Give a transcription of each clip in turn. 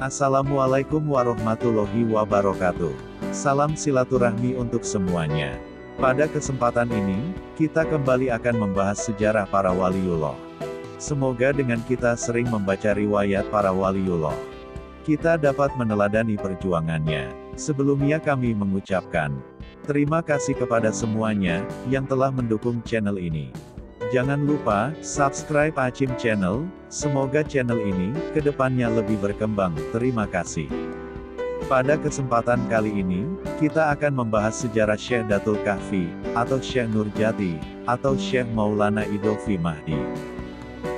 Assalamualaikum warahmatullahi wabarakatuh. Salam silaturahmi untuk semuanya. Pada kesempatan ini, kita kembali akan membahas sejarah para waliullah. Semoga dengan kita sering membaca riwayat para waliullah, kita dapat meneladani perjuangannya. Sebelumnya kami mengucapkan terima kasih kepada semuanya yang telah mendukung channel ini. Jangan lupa subscribe Acim Channel, semoga channel ini kedepannya lebih berkembang. Terima kasih. Pada kesempatan kali ini, kita akan membahas sejarah Syekh Datul Kahfi, atau Syekh Nurjati, atau Syekh Maulana Idhofi Mahdi.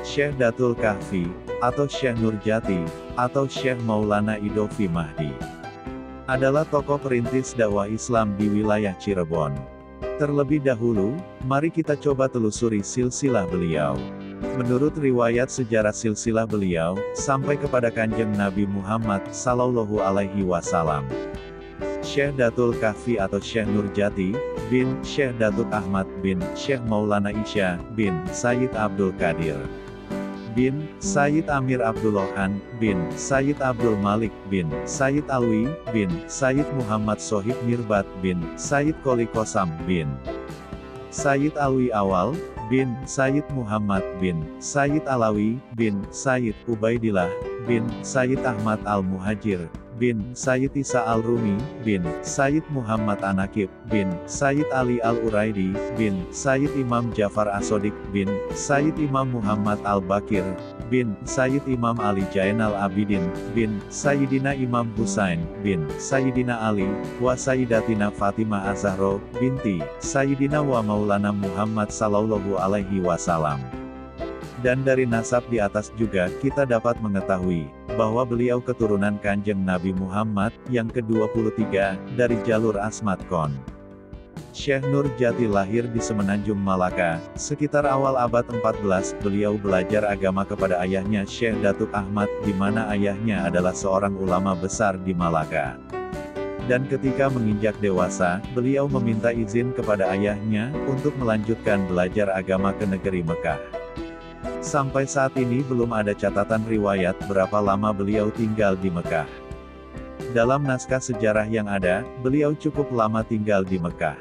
Syekh Datul Kahfi, atau Syekh Nurjati, atau Syekh Maulana Idhofi Mahdi, adalah tokoh perintis dakwah Islam di wilayah Cirebon. Terlebih dahulu, mari kita coba telusuri silsilah beliau. Menurut riwayat sejarah silsilah beliau, sampai kepada Kanjeng Nabi Muhammad Sallallahu Alaihi Wasallam. Syekh Datul Kahfi atau Syekh Nurjati, bin Syekh Datuk Ahmad bin Syekh Maulana Isya, bin Sayyid Abdul Qadir, bin Sayyid Amir Abdullohan, bin Sayyid Abdul Malik, bin Sayyid Alwi, bin Sayyid Muhammad Sohib Mirbat, bin Sayyid Qoli Qosam, bin Sayyid Alwi Awal, bin Sayyid Muhammad, bin Sayyid Alawi, bin Sayyid Ubaidillah, bin Sayyid Ahmad Al-Muhajir, bin Sayyid Isa Al-Rumi, bin Sayyid Muhammad Anakib, bin Sayyid Ali Al-Uraidi, bin Sayyid Imam Jafar As-Sodik, bin Sayyid Imam Muhammad Al-Bakir, bin Sayyid Imam Ali Jainal Abidin, bin Sayyidina Imam Husain, bin Sayyidina Ali, wa Sayyidatina Fatimah Az-Zahra, binti Sayyidina wa Maulana Muhammad Sallallahu Alaihi Wasallam. Dan dari nasab di atas juga kita dapat mengetahui bahwa beliau keturunan Kanjeng Nabi Muhammad yang ke-23 dari jalur Asmat Kon. Syekh Nurjati lahir di Semenanjung Malaka, sekitar awal abad 14. Beliau belajar agama kepada ayahnya Syekh Datuk Ahmad, di mana ayahnya adalah seorang ulama besar di Malaka. Dan ketika menginjak dewasa, beliau meminta izin kepada ayahnya untuk melanjutkan belajar agama ke negeri Mekah. Sampai saat ini belum ada catatan riwayat berapa lama beliau tinggal di Mekah. Dalam naskah sejarah yang ada, beliau cukup lama tinggal di Mekah.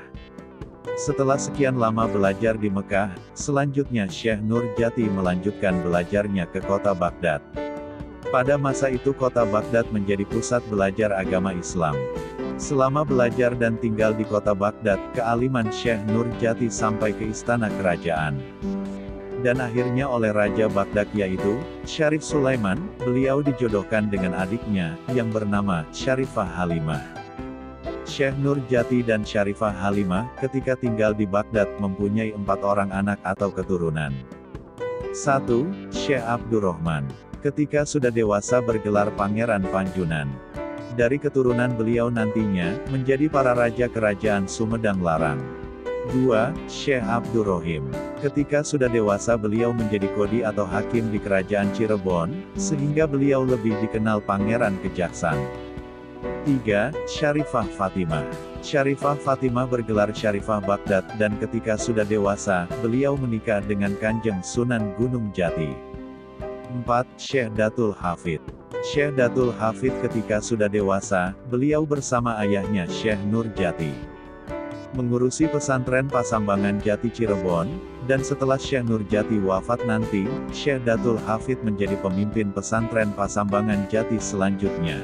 Setelah sekian lama belajar di Mekah, selanjutnya Syekh Nurjati melanjutkan belajarnya ke kota Baghdad. Pada masa itu kota Baghdad menjadi pusat belajar agama Islam. Selama belajar dan tinggal di kota Baghdad, kealiman Syekh Nurjati sampai ke istana kerajaan. Dan akhirnya oleh Raja Baghdad yaitu Syarif Sulaiman, beliau dijodohkan dengan adiknya, yang bernama Syarifah Halimah. Syekh Nurjati dan Syarifah Halimah, ketika tinggal di Baghdad mempunyai 4 orang anak atau keturunan. 1. Syekh Abdurrahman. Ketika sudah dewasa bergelar Pangeran Panjunan. Dari keturunan beliau nantinya, menjadi para raja kerajaan Sumedang Larang. 2. Syekh Abdurrahim. Ketika sudah dewasa beliau menjadi kodi atau hakim di kerajaan Cirebon, sehingga beliau lebih dikenal Pangeran Kejaksan. 3. Syarifah Fatimah. Syarifah Fatimah bergelar Syarifah Baghdad, dan ketika sudah dewasa, beliau menikah dengan Kanjeng Sunan Gunung Jati. 4. Syekh Datul Hafid. Syekh Datul Hafid ketika sudah dewasa, beliau bersama ayahnya Syekh Nurjati mengurusi pesantren Pasambangan Jati Cirebon, dan setelah Syekh Nurjati wafat nanti, Syekh Datul Hafid menjadi pemimpin pesantren Pasambangan Jati selanjutnya.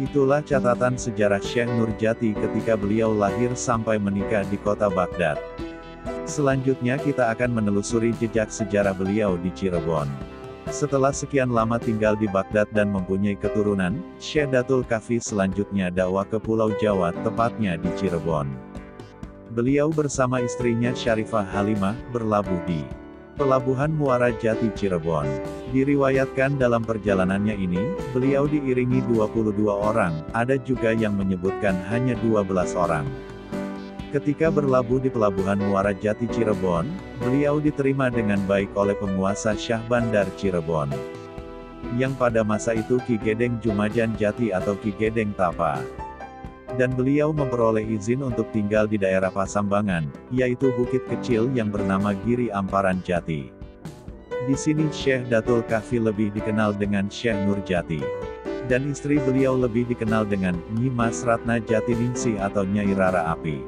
Itulah catatan sejarah Syekh Nurjati ketika beliau lahir sampai menikah di kota Baghdad. Selanjutnya kita akan menelusuri jejak sejarah beliau di Cirebon. Setelah sekian lama tinggal di Baghdad dan mempunyai keturunan, Syekh Datul Kahfi selanjutnya dakwah ke Pulau Jawa, tepatnya di Cirebon. Beliau bersama istrinya Syarifah Halimah, berlabuh di Pelabuhan Muara Jati Cirebon. Diriwayatkan dalam perjalanannya ini, beliau diiringi 22 orang, ada juga yang menyebutkan hanya 12 orang. Ketika berlabuh di Pelabuhan Muara Jati Cirebon, beliau diterima dengan baik oleh penguasa Syah Bandar Cirebon, yang pada masa itu Ki Gedeng Jumajan Jati atau Ki Gedeng Tapa. Dan beliau memperoleh izin untuk tinggal di daerah Pasambangan, yaitu bukit kecil yang bernama Giri Amparan Jati. Di sini Syekh Datul Kahfi lebih dikenal dengan Syekh Nurjati. Dan istri beliau lebih dikenal dengan Nyi Mas Ratna Jatiningsih atau Nyai Rara Api.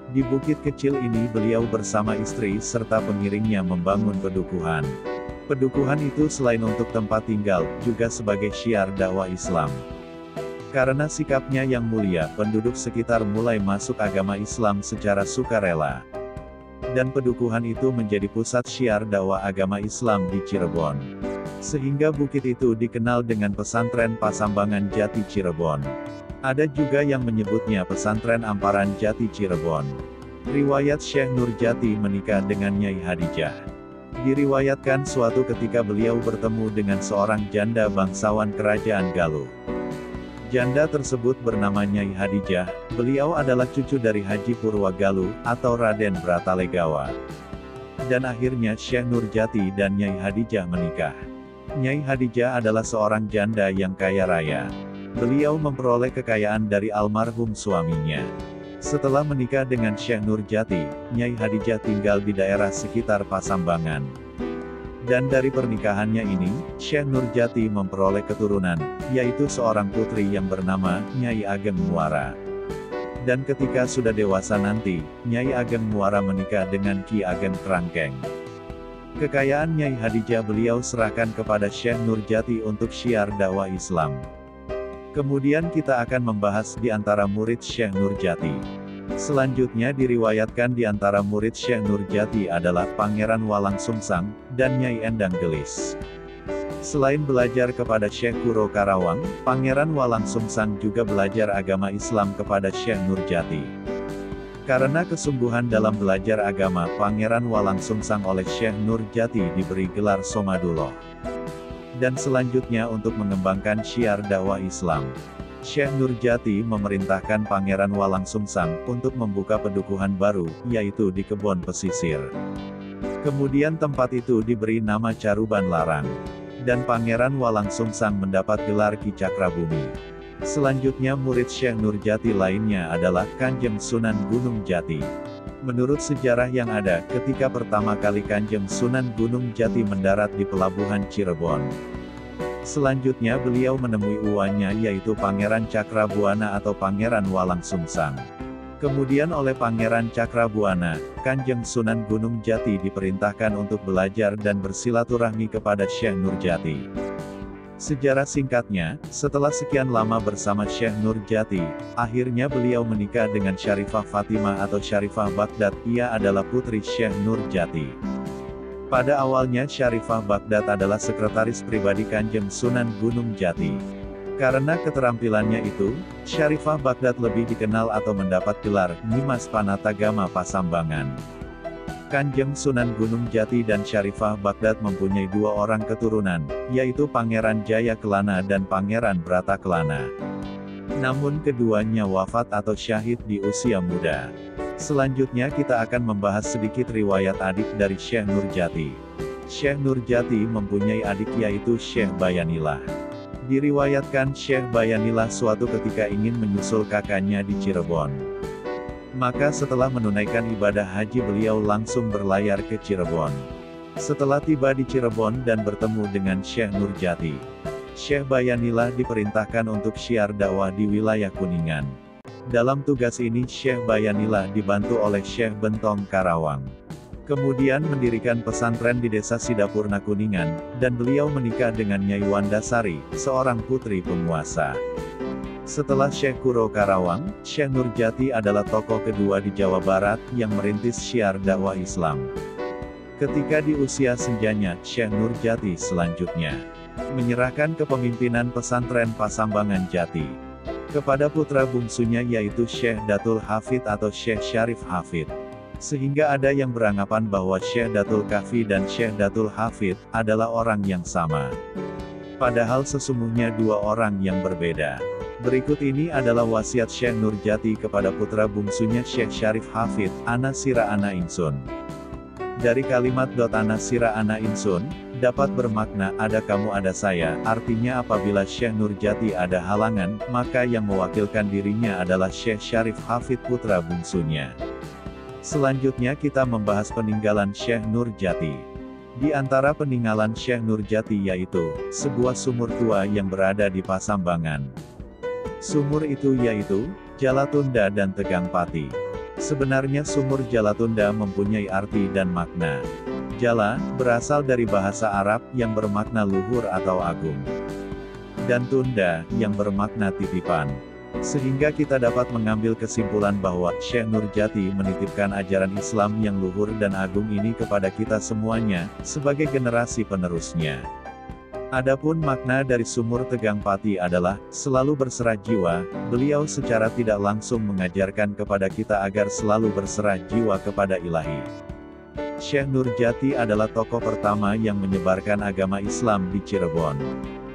Di bukit kecil ini beliau bersama istri serta pengiringnya membangun pedukuhan. Pedukuhan itu selain untuk tempat tinggal, juga sebagai syiar dakwah Islam. Karena sikapnya yang mulia, penduduk sekitar mulai masuk agama Islam secara sukarela. Dan pedukuhan itu menjadi pusat syiar dakwah agama Islam di Cirebon. Sehingga bukit itu dikenal dengan pesantren Pasambangan Jati Cirebon. Ada juga yang menyebutnya pesantren Amparan Jati Cirebon. Riwayat Syekh Nurjati menikah dengan Nyai Hadijah. Diriwayatkan suatu ketika beliau bertemu dengan seorang janda bangsawan kerajaan Galuh. Janda tersebut bernama Nyai Hadijah, beliau adalah cucu dari Haji Purwagaluh, atau Raden Bratalegawa. Dan akhirnya Syekh Nurjati dan Nyai Hadijah menikah. Nyai Hadijah adalah seorang janda yang kaya raya. Beliau memperoleh kekayaan dari almarhum suaminya. Setelah menikah dengan Syekh Nurjati, Nyai Hadijah tinggal di daerah sekitar Pasambangan. Dan dari pernikahannya ini, Syekh Nurjati memperoleh keturunan, yaitu seorang putri yang bernama Nyai Ageng Muara. Dan ketika sudah dewasa nanti, Nyai Ageng Muara menikah dengan Ki Ageng Krangkeng. Kekayaan Nyai Hadijah beliau serahkan kepada Syekh Nurjati untuk syiar dakwah Islam. Kemudian kita akan membahas di antara murid Syekh Nurjati. Selanjutnya diriwayatkan di antara murid Syekh Nurjati adalah Pangeran Walang Sungsang, dan Nyai Endang Gelis. Selain belajar kepada Syekh Kuro Karawang, Pangeran Walang Sungsang juga belajar agama Islam kepada Syekh Nurjati. Karena kesungguhan dalam belajar agama Pangeran Walang Sungsang oleh Syekh Nurjati diberi gelar Somadullah. Dan selanjutnya untuk mengembangkan syiar dakwah Islam, Syekh Nurjati memerintahkan Pangeran Walang Sungsang untuk membuka pedukuhan baru, yaitu di Kebon Pesisir. Kemudian tempat itu diberi nama Caruban Larang. Dan Pangeran Walang Sungsang mendapat gelar Ki Cakrabumi. Selanjutnya murid Syekh Nurjati lainnya adalah Kanjeng Sunan Gunung Jati. Menurut sejarah yang ada, ketika pertama kali Kanjeng Sunan Gunung Jati mendarat di pelabuhan Cirebon, selanjutnya beliau menemui uwannya yaitu Pangeran Cakrabuana atau Pangeran Walang Sungsang. Kemudian oleh Pangeran Cakrabuana, Kanjeng Sunan Gunung Jati diperintahkan untuk belajar dan bersilaturahmi kepada Syekh Nurjati. Sejarah singkatnya, setelah sekian lama bersama Syekh Nurjati, akhirnya beliau menikah dengan Syarifah Fatimah atau Syarifah Baghdad. Ia adalah putri Syekh Nurjati. Pada awalnya Syarifah Baghdad adalah sekretaris pribadi Kanjeng Sunan Gunung Jati. Karena keterampilannya itu, Syarifah Baghdad lebih dikenal atau mendapat gelar Nyi Mas Panatagama Pasambangan. Kanjeng Sunan Gunung Jati dan Syarifah Baghdad mempunyai dua orang keturunan, yaitu Pangeran Jaya Kelana dan Pangeran Brata Kelana. Namun keduanya wafat atau syahid di usia muda. Selanjutnya kita akan membahas sedikit riwayat adik dari Syekh Nurjati. Syekh Nurjati mempunyai adik yaitu Syekh Bayanillah. Diriwayatkan Syekh Bayanillah suatu ketika ingin menyusul kakaknya di Cirebon. Maka setelah menunaikan ibadah haji beliau langsung berlayar ke Cirebon. Setelah tiba di Cirebon dan bertemu dengan Syekh Nurjati, Syekh Bayanillah diperintahkan untuk syiar dakwah di wilayah Kuningan. Dalam tugas ini Syekh Bayanillah dibantu oleh Syekh Bentong Karawang. Kemudian mendirikan pesantren di desa Sidapurna Kuningan, dan beliau menikah dengan Nyai Wandasari, seorang putri penguasa. Setelah Syekh Kuro Karawang, Syekh Nurjati adalah tokoh kedua di Jawa Barat yang merintis syiar dakwah Islam. Ketika di usia senjanya, Syekh Nurjati selanjutnya menyerahkan kepemimpinan pesantren Pasambangan Jati kepada putra bungsunya yaitu Syekh Datul Hafid atau Syekh Syarif Hafid. Sehingga ada yang beranggapan bahwa Syekh Datul Kahfi dan Syekh Datul Hafid adalah orang yang sama. Padahal sesungguhnya dua orang yang berbeda. Berikut ini adalah wasiat Syekh Nurjati kepada putra bungsunya Syekh Syarif Hafid, Ana Sira Ana Insun. Dari kalimat Ana Sira Ana Insun, dapat bermakna ada kamu ada saya, artinya apabila Syekh Nurjati ada halangan, maka yang mewakilkan dirinya adalah Syekh Syarif Hafid putra bungsunya. Selanjutnya kita membahas peninggalan Syekh Nurjati. Di antara peninggalan Syekh Nurjati yaitu, sebuah sumur tua yang berada di Pasambangan. Sumur itu yaitu, Jalatunda dan Tegang Pati. Sebenarnya sumur Jalatunda mempunyai arti dan makna. Jala, berasal dari bahasa Arab yang bermakna luhur atau agung. Dan Tunda, yang bermakna titipan. Sehingga kita dapat mengambil kesimpulan bahwa Syekh Nurjati menitipkan ajaran Islam yang luhur dan agung ini kepada kita semuanya, sebagai generasi penerusnya. Adapun makna dari sumur Tegang Pati adalah, selalu berserah jiwa, beliau secara tidak langsung mengajarkan kepada kita agar selalu berserah jiwa kepada Ilahi. Syekh Nurjati adalah tokoh pertama yang menyebarkan agama Islam di Cirebon.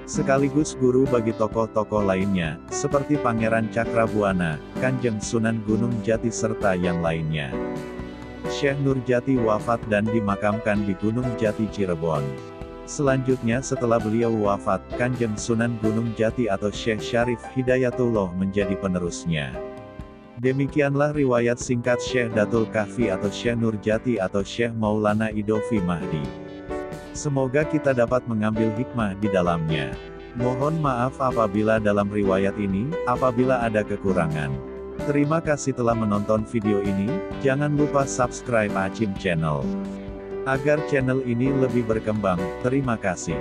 Sekaligus guru bagi tokoh-tokoh lainnya, seperti Pangeran Cakrabuana, Kanjeng Sunan Gunung Jati serta yang lainnya. Syekh Nurjati wafat dan dimakamkan di Gunung Jati Cirebon. Selanjutnya setelah beliau wafat, Kanjeng Sunan Gunung Jati atau Syekh Syarif Hidayatullah menjadi penerusnya. Demikianlah riwayat singkat Syekh Datul Kahfi atau Syekh Nurjati atau Syekh Maulana Idofi Mahdi. Semoga kita dapat mengambil hikmah di dalamnya. Mohon maaf apabila dalam riwayat ini, apabila ada kekurangan. Terima kasih telah menonton video ini, jangan lupa subscribe Acim Channel. Agar channel ini lebih berkembang, terima kasih.